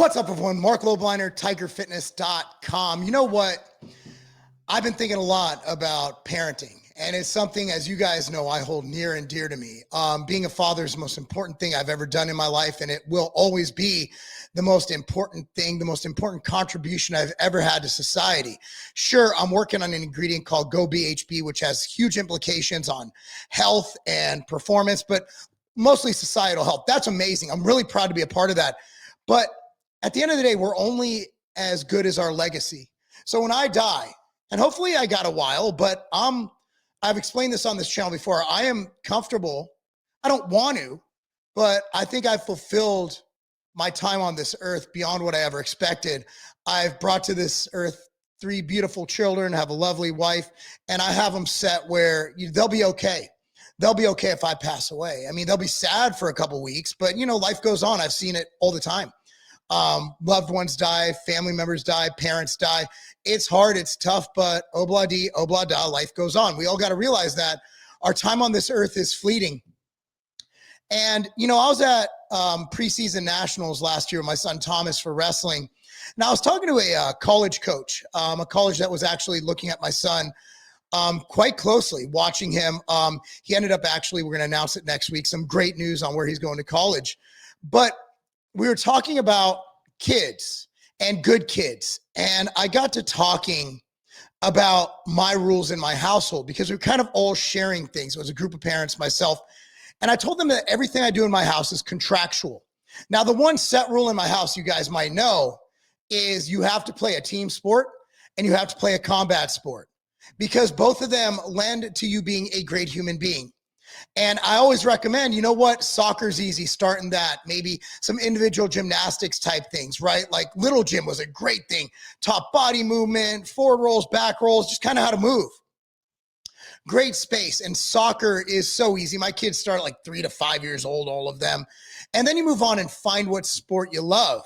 What's up, everyone? Marc Lobliner, tigerfitness.com. You know what? I've been thinking a lot about parenting, and it's something, as you guys know, I hold near and dear to me. Being a father is the most important thing I've ever done in my life, and it will always be the most important thing, the most important contribution I've ever had to society. Sure, I'm working on an ingredient called Go BHB, which has huge implications on health and performance, but mostly societal health. That's amazing. I'm really proud to be a part of that. But at the end of the day, we're only as good as our legacy. So when I die, and hopefully I got a while, but I've explained this on this channel before. I am comfortable. I don't want to, but I think I've fulfilled my time on this earth beyond what I ever expected. I've brought to this earth 3 beautiful children, have a lovely wife, and I have them set where they'll be okay. They'll be okay if I pass away. I mean, they'll be sad for a couple weeks, but life goes on. I've seen it all the time. Loved ones die, family members die, parents die. It's hard, it's tough, but obla di, obla da, life goes on. We all got to realize that our time on this earth is fleeting. And, I was at preseason nationals last year with my son Thomas for wrestling. And I was talking to a college coach, a college that was actually looking at my son quite closely, watching him. He ended up we're going to announce it next week, some great news on where he's going to college. But we were talking about kids and good kids. And I got to talking about my rules in my household because we were kind of all sharing things. It was a group of parents, myself. And I told them that everything I do in my house is contractual. Now, the one set rule in my house, you guys might know, is you have to play a team sport and you have to play a combat sport because both of them lend to you being a great human being. And I always recommend, soccer's easy, starting that, maybe some individual gymnastics type things, right? Like little gym was a great thing. Top body movement, forward rolls, back rolls, just kind of how to move. Great space. And soccer is so easy. My kids start at like 3 to 5 years old, all of them. And then you move on and find what sport you love.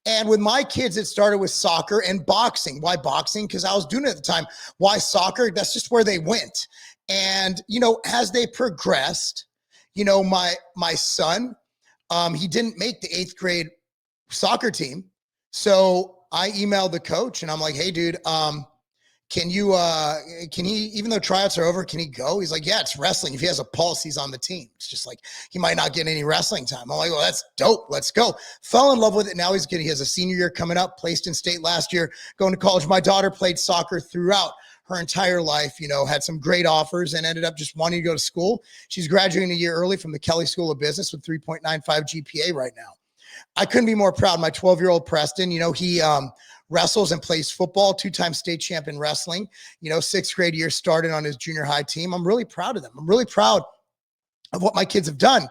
And with my kids, it started with soccer and boxing. Why boxing? Because I was doing it at the time. Why soccer? That's just where they went. And, as they progressed, my son, he didn't make the 8th grade soccer team. So I emailed the coach and I'm like, hey, dude, can he, even though tryouts are over, can he go? He's like, yeah, it's wrestling. If he has a pulse, he's on the team. It's just like, he might not get any wrestling time. I'm like, well, that's dope. Let's go. Fell in love with it. Now he's good. He has a senior year coming up, placed in state last year, going to college. My daughter played soccer throughout her entire life, had some great offers and ended up just wanting to go to school. She's graduating a year early from the Kelly School of Business with 3.95 GPA right now. I couldn't be more proud. My 12-year-old Preston, he wrestles and plays football, 2-time state champ in wrestling, 6th grade year started on his junior high team. I'm really proud of them. I'm really proud of what my kids have done.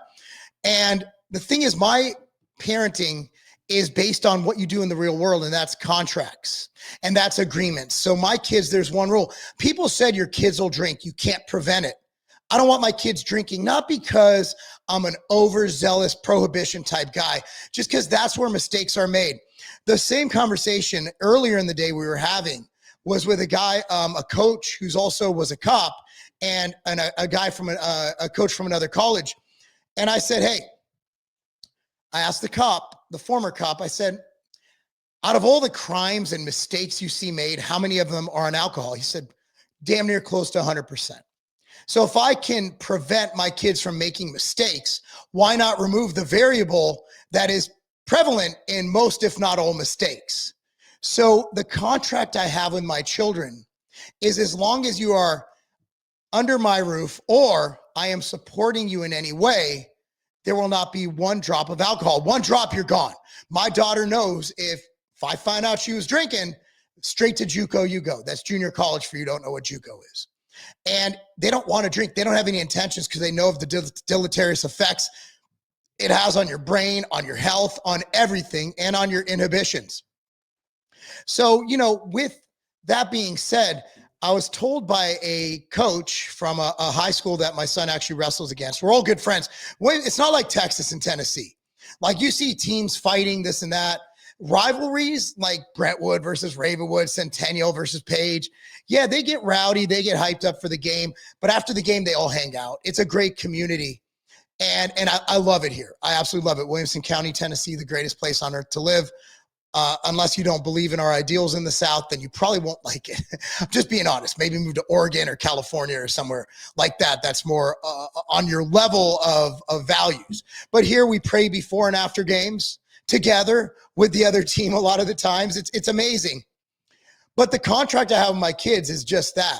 And the thing is, my parenting is based on what you do in the real world, and that's contracts, and that's agreements. So my kids, there's one rule. People said your kids will drink. You can't prevent it. I don't want my kids drinking, not because I'm an overzealous prohibition type guy, just because that's where mistakes are made. The same conversation earlier in the day we were having was with a guy, a coach who's also was a cop, and a guy from a coach from another college. And I said, hey, I asked the former cop, I said, out of all the crimes and mistakes you see made, how many of them are on alcohol? He said, damn near close to 100%. So if I can prevent my kids from making mistakes, why not remove the variable that is prevalent in most, if not all, mistakes? So the contract I have with my children is as long as you are under my roof or I am supporting you in any way, there will not be 1 drop of alcohol. 1 drop, you're gone. My daughter knows if I find out she was drinking, straight to JUCO you go. That's junior college for you who don't know what JUCO is. And they don't want to drink. They don't have any intentions because they know of the deleterious effects it has on your brain, on your health, on everything, and on your inhibitions. So, with that being said, I was told by a coach from a high school that my son actually wrestles against. We're all good friends. It's not like Texas and Tennessee. Like you see teams fighting this and that. Rivalries like Brentwood versus Ravenwood, Centennial versus Page. Yeah, they get rowdy. They get hyped up for the game. But after the game, they all hang out. It's a great community. And I love it here. I absolutely love it. Williamson County, Tennessee, the greatest place on earth to live. Unless you don't believe in our ideals in the South, then you probably won't like it. I'm just being honest. Maybe move to Oregon or California or somewhere like that. That's more on your level of values. But here we pray before and after games together with the other team a lot of the times. It's amazing. But the contract I have with my kids is just that.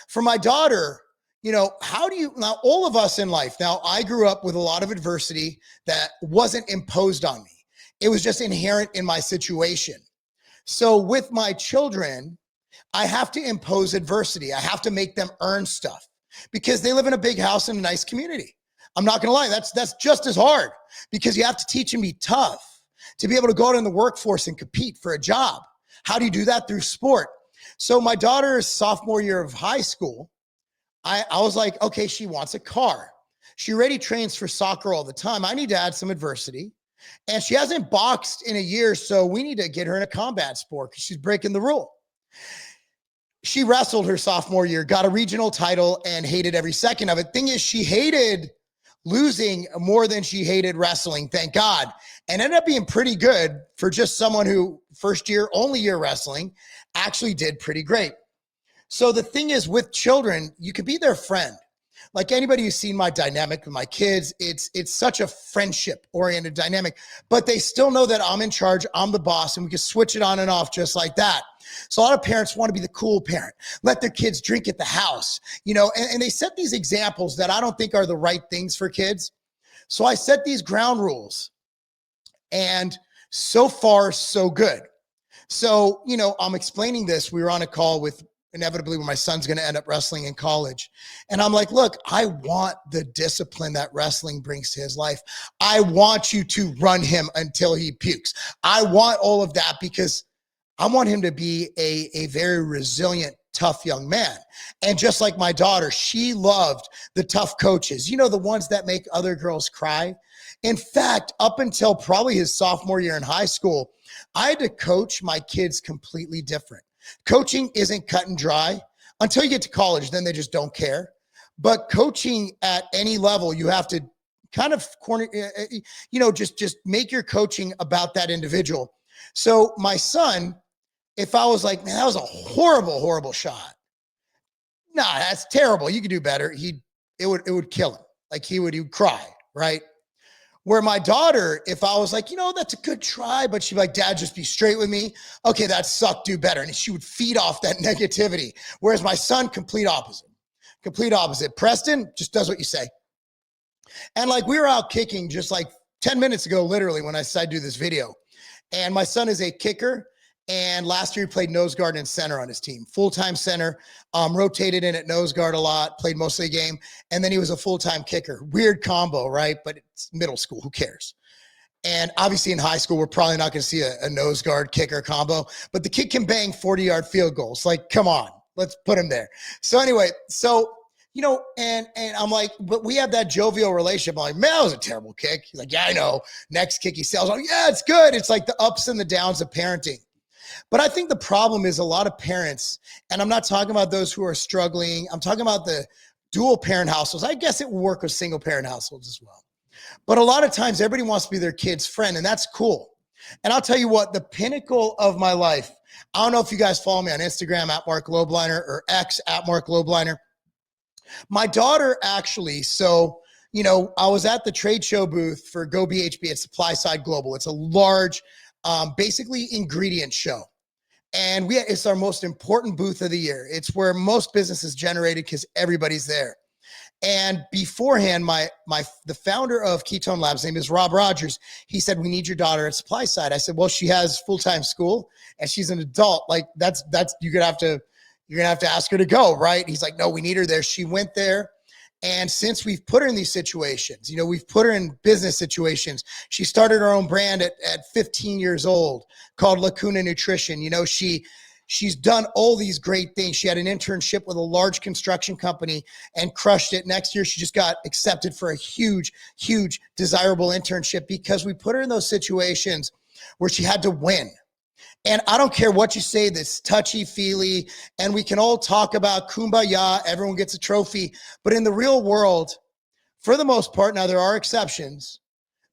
For my daughter, how do you, now all of us in life, now I grew up with a lot of adversity that wasn't imposed on me. It was just inherent in my situation. So with my children, I have to impose adversity. I have to make them earn stuff because they live in a big house in a nice community. I'm not going to lie. That's just as hard because you have to teach them to be tough, to be able to go out in the workforce and compete for a job. How do you do that? Through sport. So my daughter's sophomore year of high school, I was like, okay, she wants a car. She already trains for soccer all the time. I need to add some adversity. And she hasn't boxed in a year, so we need to get her in a combat sport because she's breaking the rule. She wrestled her sophomore year, got a regional title, and hated every second of it. Thing is, she hated losing more than she hated wrestling, thank God, and ended up being pretty good for just someone who first year, only year wrestling, actually did pretty great. So the thing is, with children, you could be their friend. Like anybody who's seen my dynamic with my kids, it's such a friendship-oriented dynamic, but they still know that I'm in charge, I'm the boss, and we can switch it on and off just like that. So a lot of parents want to be the cool parent, let their kids drink at the house, and they set these examples that I don't think are the right things for kids. So I set these ground rules, and so far, so good. So, I'm explaining this. We were on a call with inevitably when my son's going to end up wrestling in college. And I'm like, look, I want the discipline that wrestling brings to his life. I want you to run him until he pukes. I want all of that because I want him to be a very resilient, tough young man. And just like my daughter, she loved the tough coaches, the ones that make other girls cry. In fact, up until probably his sophomore year in high school, I had to coach my kids completely different. Coaching isn't cut and dry until you get to college. Then they just don't care. But coaching at any level, you have to kind of just make your coaching about that individual. So my son, if I was like, man, that was a horrible, horrible shot. Nah, that's terrible. You could do better. It would kill him. Like he would cry, right? Where my daughter, if I was like, that's a good try, but she'd be like, Dad, just be straight with me. Okay, that sucked, do better. And she would feed off that negativity. Whereas my son, complete opposite. Preston just does what you say. And like we were out kicking just like 10 minutes ago, literally, when I decided to do this video. And my son is a kicker. And last year he played nose guard and center on his team, full-time center, rotated in at nose guard a lot, played most of the game. And then he was a full-time kicker. Weird combo, right? But it's middle school, who cares? And obviously in high school, we're probably not going to see a nose guard kicker combo, but the kid can bang 40-yard field goals. Like, come on, let's put him there. So anyway, and I'm like, but we have that jovial relationship. I'm like, man, that was a terrible kick. He's like, yeah, I know. Next kick he sells. I'm like, yeah, it's good. It's like the ups and the downs of parenting. But I think the problem is a lot of parents, and I'm not talking about those who are struggling. I'm talking about the dual parent households. I guess it will work with single parent households as well. But a lot of times everybody wants to be their kid's friend, and that's cool. And I'll tell you what, the pinnacle of my life, I don't know if you guys follow me on Instagram at Marc Lobliner or X at Marc Lobliner. My daughter actually, I was at the trade show booth for Go BHB at Supply Side Global. It's a large basically ingredient show. And it's our most important booth of the year. It's where most business is generated because everybody's there. And beforehand, the founder of Ketone Labs, his name is Rob Rogers. He said, we need your daughter at Supply Side. I said, well, she has full-time school and she's an adult. Like that's, you're going to have to ask her to go, right? He's like, no, we need her there. She went there. And since we've put her in these situations, we've put her in business situations. She started her own brand at 15 years old called Lacuna Nutrition. She's done all these great things. She had an internship with a large construction company and crushed it. Next year, she just got accepted for a huge, huge desirable internship because we put her in those situations where she had to win. And I don't care what you say, this touchy-feely, and we can all talk about kumbaya, everyone gets a trophy. But in the real world, For the most part, now there are exceptions,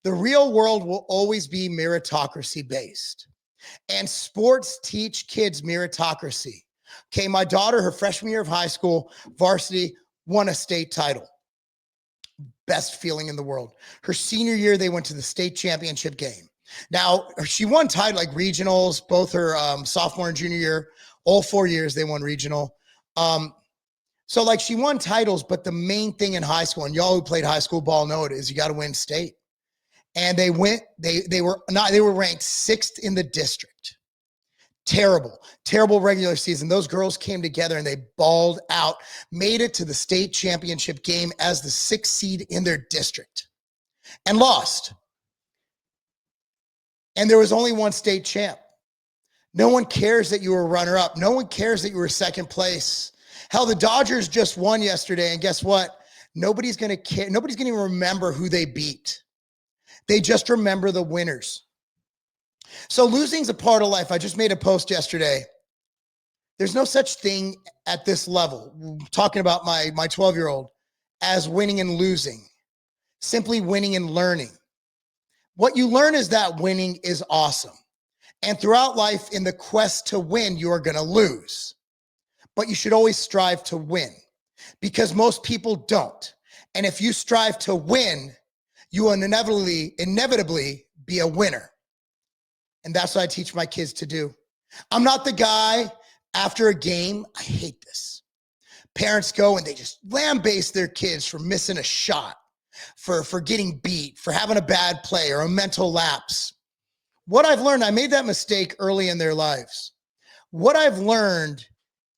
the real world will always be meritocracy based. And sports teach kids meritocracy. Okay, my daughter, her freshman year of high school, varsity, won a state title. Best feeling in the world. Her senior year, they went to the state championship game. Now, she won title like regionals, both her sophomore and junior year. All 4 years they won regional. So like she won titles, but the main thing in high school, and y'all who played high school ball know it, is you got to win state. And they were ranked 6th in the district. Terrible regular season. Those girls came together and they balled out, made it to the state championship game as the 6th seed in their district and lost. And there was only one state champ. No one cares that you were runner up. No one cares that you were second place. Hell, the Dodgers just won yesterday. And guess what? Nobody's going to care. Nobody's going to remember who they beat. They just remember the winners. So losing's a part of life. I just made a post yesterday. There's no such thing at this level, talking about my 12-year-old, as winning and losing. Simply winning and learning. What you learn is that winning is awesome. And throughout life, in the quest to win, you are going to lose. But you should always strive to win, because most people don't. And if you strive to win, you will inevitably be a winner. And that's what I teach my kids to do. I'm not the guy after a game. I hate this. Parents go and they just lambaste their kids for missing a shot, for getting beat, for having a bad play or a mental lapse. What I've learned, I made that mistake early in their lives. What I've learned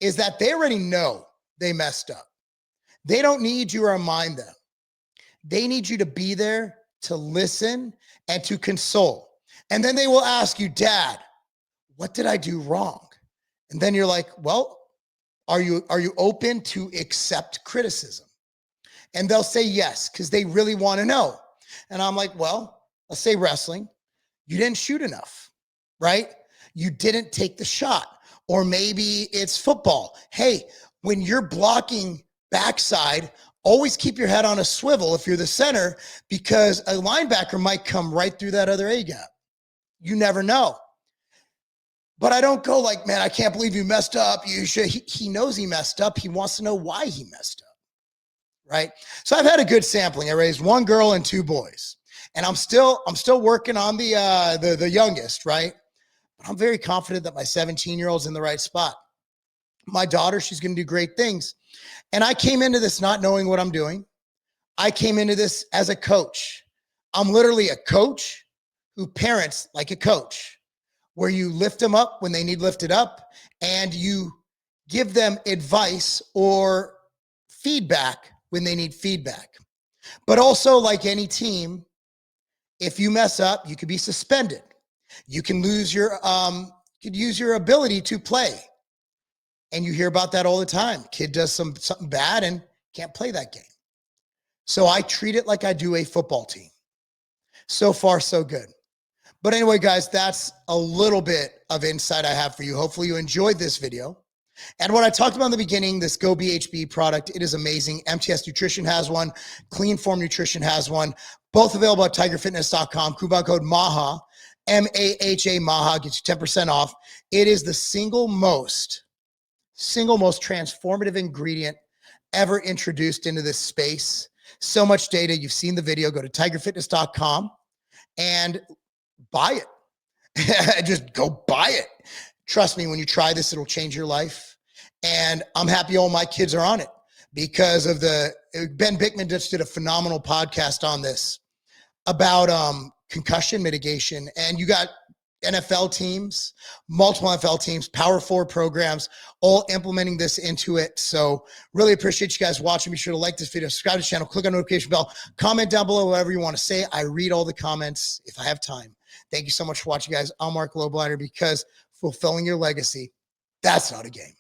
is that they already know they messed up. They don't need you to remind them. They need you to be there to listen and to console. And then they will ask you, Dad, what did I do wrong? And then you're like, well, are you open to accept criticism? And they'll say yes, because they really want to know. And I'm like, well, let's say wrestling. You didn't shoot enough, right? You didn't take the shot. Or maybe it's football. Hey, when you're blocking backside, always keep your head on a swivel if you're the center, because a linebacker might come right through that other A-gap. You never know. But I don't go like, man, I can't believe you messed up. You should. He knows he messed up. He wants to know why he messed up, right? So I've had a good sampling. I raised 1 girl and 2 boys, and I'm still working on the youngest, right? But I'm very confident that my 17-year-old's in the right spot. My daughter, she's going to do great things. And I came into this not knowing what I'm doing. I came into this as a coach. I'm literally a coach who parents like a coach, where you lift them up when they need lifted up and you give them advice or feedback when they need feedback. But also, like any team, if you mess up, you could be suspended. You can lose your, could use your ability to play. And you hear about that all the time. Kid does something bad and can't play that game. So I treat it like I do a football team. So far, so good. But anyway, guys, that's a little bit of insight I have for you. Hopefully you enjoyed this video. And what I talked about in the beginning, this Go BHB product, it is amazing. MTS Nutrition has one. Clean Form Nutrition has one. Both available at tigerfitness.com. Coupon code MAHA, M-A-H-A, MAHA, gets you 10% off. It is the single most transformative ingredient ever introduced into this space. So much data. You've seen the video. Go to tigerfitness.com and buy it. Just go buy it. Trust me, when you try this, it'll change your life. And I'm happy all my kids are on it because of Ben Bickman just did a phenomenal podcast on this about concussion mitigation. And you got NFL teams, multiple NFL teams, Power 4 programs, all implementing this into it. So really appreciate you guys watching. Be sure to like this video, subscribe to the channel, click on the notification bell, comment down below whatever you want to say. I read all the comments if I have time. Thank you so much for watching, guys. I'm Marc Lobliner, because fulfilling your legacy, that's not a game.